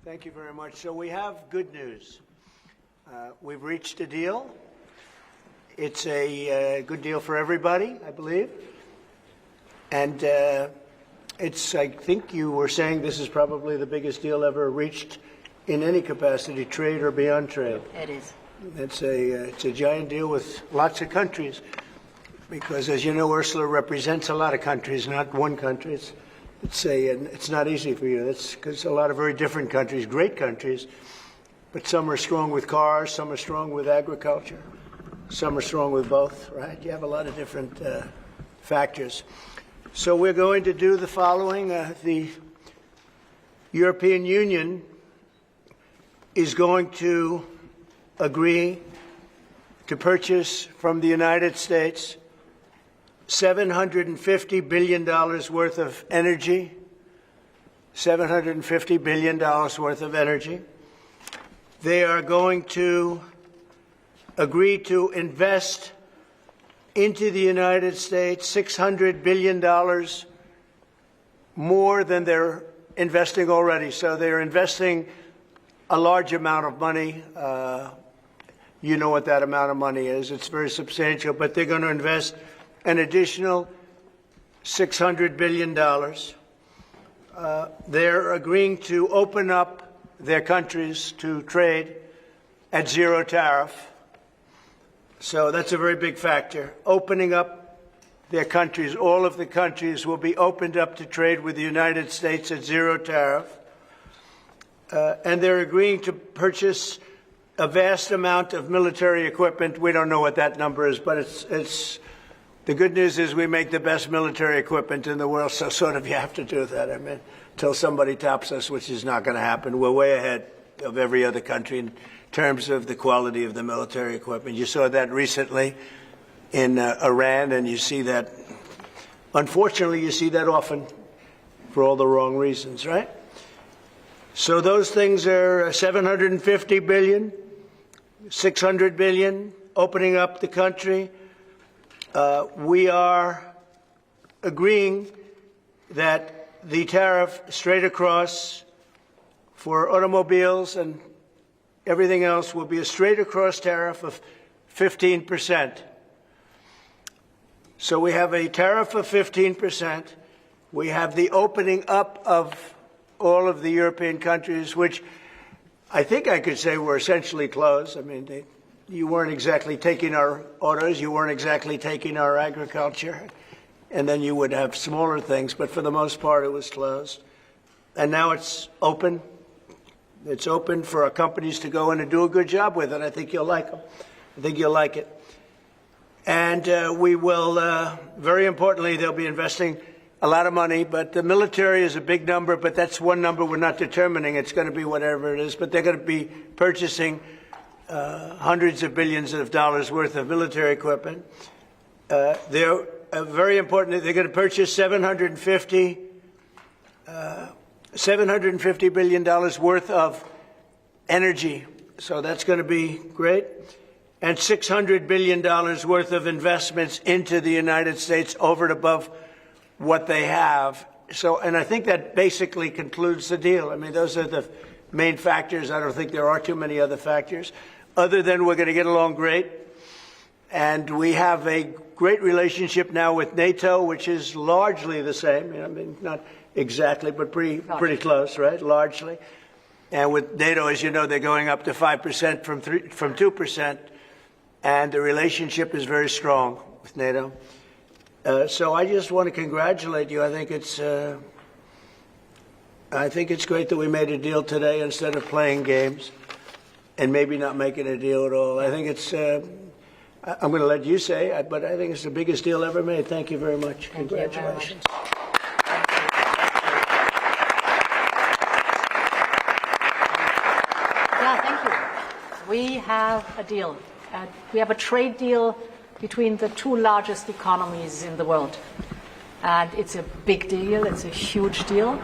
Thank you very much. So we have good news. We've reached a deal. It's a good deal for everybody, I believe. And I think you were saying this is probably the biggest deal ever reached in any capacity, trade or beyond trade. It is. It's a giant deal with lots of countries, because as you know, Ursula represents a lot of countries, not one country. It's not easy for you. It's because a lot of very different countries, great countries, but some are strong with cars, some are strong with agriculture, some are strong with both, right? You have a lot of different factors. So we're going to do the following. The European Union is going to agree to purchase from the United States $750 billion worth of energy, $750 billion worth of energy. They are going to agree to invest into the United States $600 billion more than they're investing already. So they're investing a large amount of money. You know what that amount of money is. It's very substantial, but they're going to invest an additional $600 billion. They're agreeing to open up their countries to trade at zero tariff. So that's a very big factor. Opening up their countries, all of the countries will be opened up to trade with the United States at zero tariff. And they're agreeing to purchase a vast amount of military equipment. We don't know what that number is, but it's the good news is we make the best military equipment in the world, so sort of you have to do that. I mean, until somebody tops us, which is not going to happen. We're way ahead of every other country in terms of the quality of the military equipment. You saw that recently in Iran, and you see that, unfortunately, you see that often for all the wrong reasons, right? So those things are $750 billion, $600 billion, opening up the country. We are agreeing that the tariff straight across for automobiles and everything else will be a straight across tariff of 15%. So we have a tariff of 15%. We have the opening up of all of the European countries, which I think I could say were essentially closed. I mean, you weren't exactly taking our autos, you weren't exactly taking our agriculture, and then you would have smaller things, but for the most part it was closed. And now it's open. It's open for our companies to go in and do a good job with it. I think you'll like them. I think you'll like it. And we will, very importantly, they'll be investing a lot of money, but the military is a big number, but that's one number we're not determining. It's going to be whatever it is, but they're going to be purchasing hundreds of billions of dollars worth of military equipment. They're very important. They're going to purchase $750 billion worth of energy. So that's going to be great. And $600 billion worth of investments into the United States over and above what they have. So, and I think that basically concludes the deal. I mean, those are the main factors. I don't think there are too many other factors, other than we're going to get along great. And we have a great relationship now with NATO, which is largely the same. I mean, not exactly, but pretty close, right? Largely. And with NATO, as you know, they're going up to 5% from 2%. And the relationship is very strong with NATO. So I just want to congratulate you. I think it's great that we made a deal today instead of playing games and maybe not making a deal at all. I think it's, I'm going to let you say, but I think it's the biggest deal ever made. Thank you very much. Congratulations. Yeah, thank you. We have a deal. We have a trade deal between the two largest economies in the world. And it's a big deal. It's a huge deal.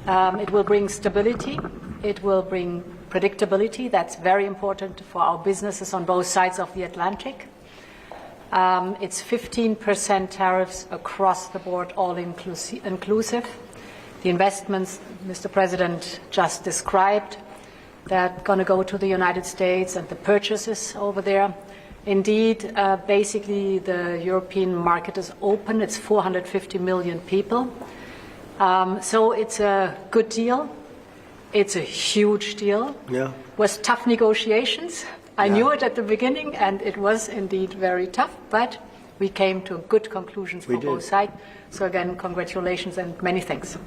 It will bring stability. It will bring predictability. That's very important for our businesses on both sides of the Atlantic. It's 15% tariffs across the board, all inclusive. The investments Mr. President just described that going to go to the United States and the purchases over there. Indeed, basically the European market is open. It's 450 million people. So it's a good deal. It's a huge deal. Yeah. It was tough negotiations. I knew it at the beginning, and it was indeed very tough, but we came to good conclusions for both sides. So again, congratulations and many thanks.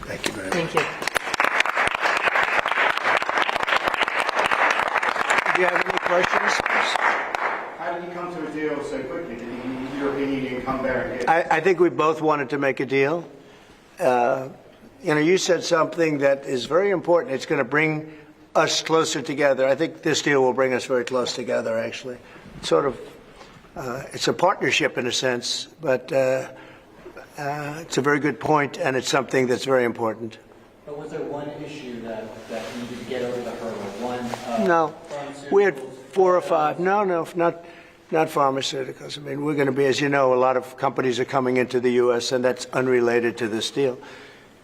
Thank you very much. Thank you. Do you have any questions? How did you come to a deal so quickly? Did the European Union come there and get I think we both wanted to make a deal. You said something that is very important. It's going to bring us closer together. I think this deal will bring us very close together, actually. Sort of, it's a partnership in a sense, but it's a very good point, and it's something that's very important. But was there one issue that needed to get over the hurdle? No, we had 4 or 5. No, not pharmaceuticals. I mean, we're going to be, as you know, a lot of companies are coming into the U.S., and that's unrelated to this deal.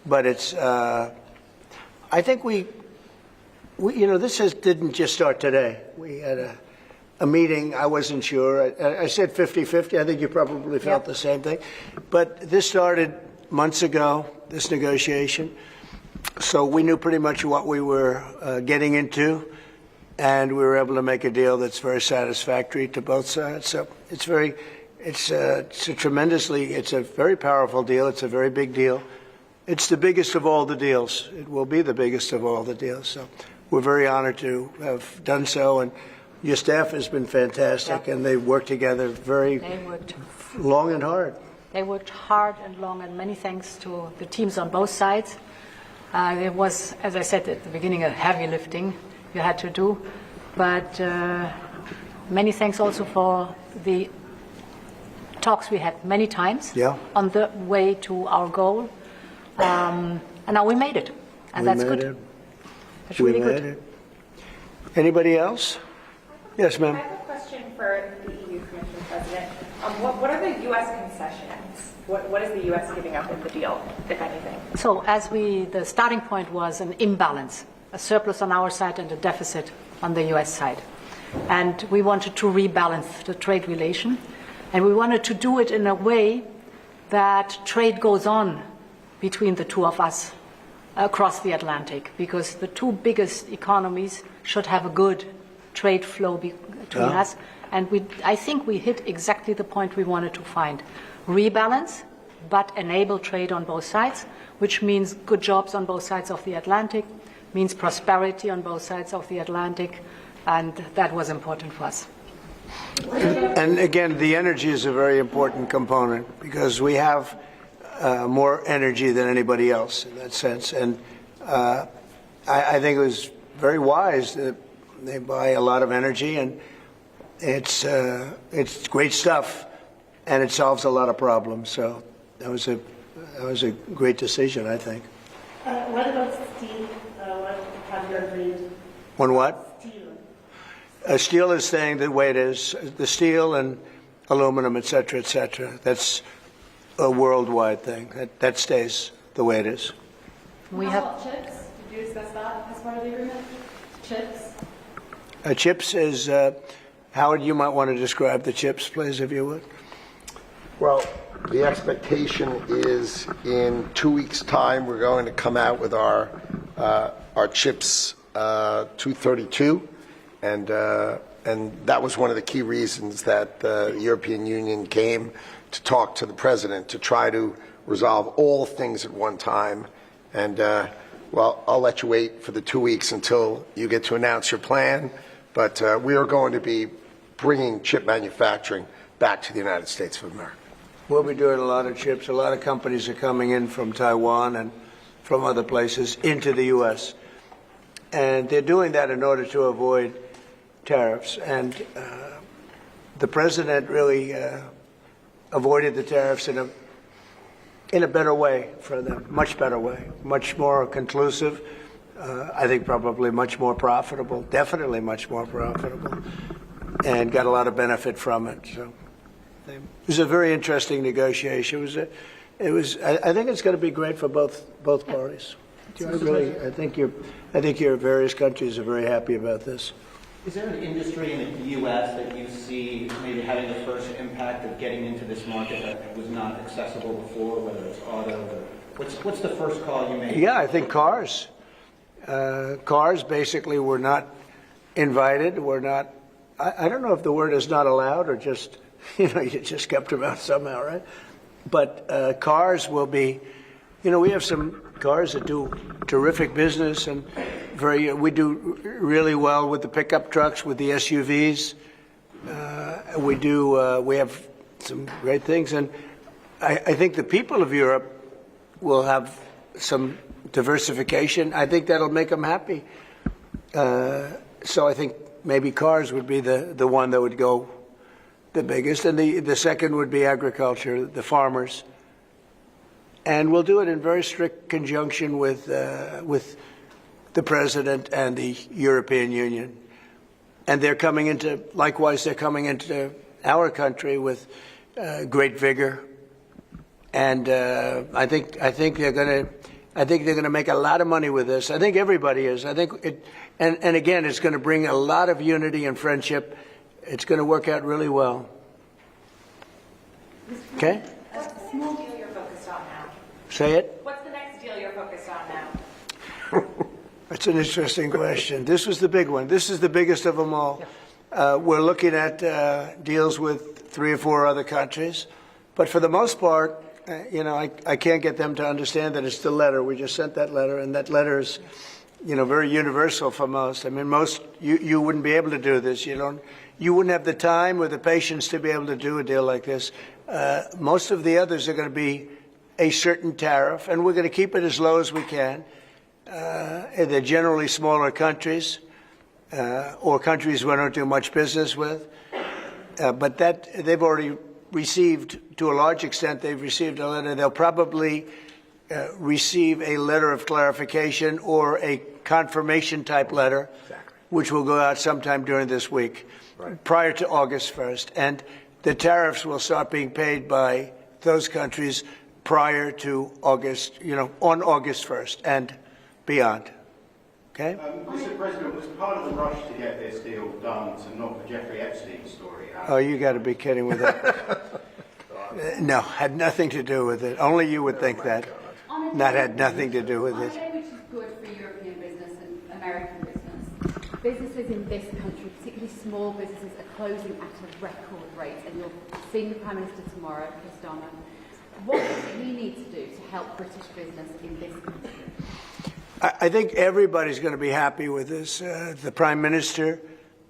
But it's, I think this didn't just start today. We had a meeting. I wasn't sure. I said 50-50. I think you probably felt the same thing. But this started months ago, this negotiation. So we knew pretty much what we were getting into, and we were able to make a deal that's very satisfactory to both sides. So it's a very powerful deal. It's a very big deal. It's the biggest of all the deals. It will be the biggest of all the deals. So we're very honored to have done so, and your staff has been fantastic, and they've worked together long and hard. They worked hard and long, and many thanks to the teams on both sides. It was, as I said at the beginning, a heavy lifting you had to do, but many thanks also for the talks we had many times on the way to our goal. And now we made it, and that's good. That's really good. Anybody else? Yes, ma'am. I have a question for the EU Commission President. What are the U.S. concessions? What is the U.S. giving up in the deal, if anything? So the starting point was an imbalance, a surplus on our side and a deficit on the U.S. side. And we wanted to rebalance the trade relation. And we wanted to do it in a way that trade goes on between the two of us across the Atlantic, because the two biggest economies should have a good trade flow between us. And I think we hit exactly the point we wanted to find. Rebalance, but enable trade on both sides, which means good jobs on both sides of the Atlantic, means prosperity on both sides of the Atlantic, and that was important for us. And again, the energy is a very important component, because we have more energy than anybody else in that sense. And I think it was very wise that they buy a lot of energy, and it's great stuff, and it solves a lot of problems. So that was a great decision, I think. What about steel? Have you agreed? On what? Steel. Steel is staying the way it is. The steel and aluminum, et cetera, et cetera. That's a worldwide thing. That stays the way it is. We How have about chips? Did you discuss that as part of the agreement? Chips? Chips is, Howard, you might want to describe the chips, please, if you would. Well, the expectation is in 2 weeks' time, we're going to come out with our chips 232, and that was one of the key reasons that the European Union came to talk to the president to try to resolve all things at one time. And well, I'll let you wait for the 2 weeks until you get to announce your plan. But we are going to be bringing chip manufacturing back to the United States of America. We'll be doing a lot of chips. A lot of companies are coming in from Taiwan and from other places into the U.S. And they're doing that in order to avoid tariffs. And the president really avoided the tariffs in a better way for them, much better way, much more conclusive. I think probably much more profitable, definitely much more profitable, and got a lot of benefit from it. So it was a very interesting negotiation. I think it's going to be great for both parties. I think your various countries are very happy about this. Is there an industry in the U.S. that you see maybe having the first impact of getting into this market that was not accessible before, whether it's auto or what's the first call you made? Yeah, I think cars. Cars basically were not invited. Were not. I don't know if the word is not allowed or just you just kept them out somehow, right? But cars will be. We have some cars that do terrific business and we do really well with the pickup trucks, with the SUVs. We have some great things, and I think the people of Europe will have some diversification. I think that'll make them happy. So I think maybe cars would be the one that would go the biggest, and the second would be agriculture, the farmers. And we'll do it in very strict conjunction with the President and the European Union. And they're coming into our country with great vigor. And I think they're going to make a lot of money with this. I think everybody is. I think and again, it's going to bring a lot of unity and friendship. It's going to work out really well. Okay? What's the next deal you're focused on now? Say it. What's the next deal you're focused on now? That's an interesting question. This was the big one. This is the biggest of them all. We're looking at deals with 3 or 4 other countries. But for the most part, I can't get them to understand that it's the letter. We just sent that letter, and that letter is, very universal for most. I mean, you wouldn't be able to do this. You wouldn't have the time or the patience to be able to do a deal like this. Most of the others are going to be a certain tariff, and we're going to keep it as low as we can. They're generally smaller countries or countries we don't do much business with. But that they've already received, to a large extent, they've received a letter. They'll probably receive a letter of clarification or a confirmation type letter, which will go out sometime during this week, prior to August 1st. And the tariffs will start being paid by those countries prior to August, on August 1st and beyond. Okay? Mr. President, was part of the rush to get this deal done to knock the Jeffrey Epstein story out? Oh, you got to be kidding with that. No, had nothing to do with it. Only you would think that. That had nothing to do with it. On a day which is good for European business and American business, businesses in this country, particularly small businesses, are closing at a record rate. And you're seeing the Prime Minister tomorrow, Chris Starmer. What does he need to do to help British business in this country? I think everybody's going to be happy with this. The Prime Minister,